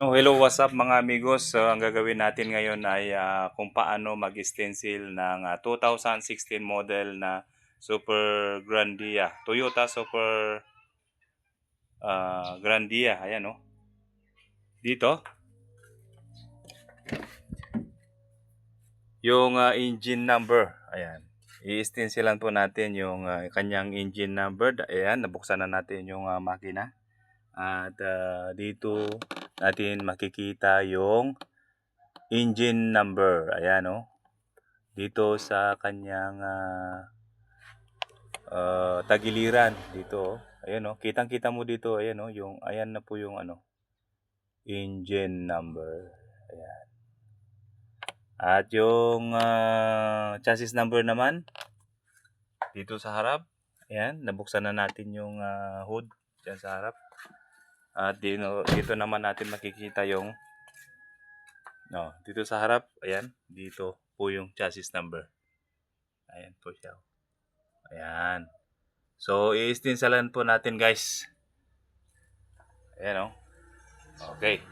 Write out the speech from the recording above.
Oh, hello, what's up mga amigos? So, ang gagawin natin ngayon ay kung paano mag-stencil ng 2016 model na Super Grandia. Toyota Super Grandia. Ayan, oh. Dito, yung engine number. Ayan. I-stencilan po natin yung kanyang engine number. Ayan, nabuksan na natin yung makina. At dito natin makikita yung engine number. Ayan, oh. Dito sa kanyang tagiliran dito, oh. Ayan, oh. Kitang-kita mo dito, ayan, oh, yung ayan na po yung engine number. Ayan. At yung chassis number naman dito sa harap. Ayan, nabuksan na natin yung hood diyan sa harap. At dito naman natin makikita yung dito sa harap, ayan, dito po yung chassis number. Ayan po siya. Ayan. So, i-istinsalan po natin, guys. Ayan, oh. Okay.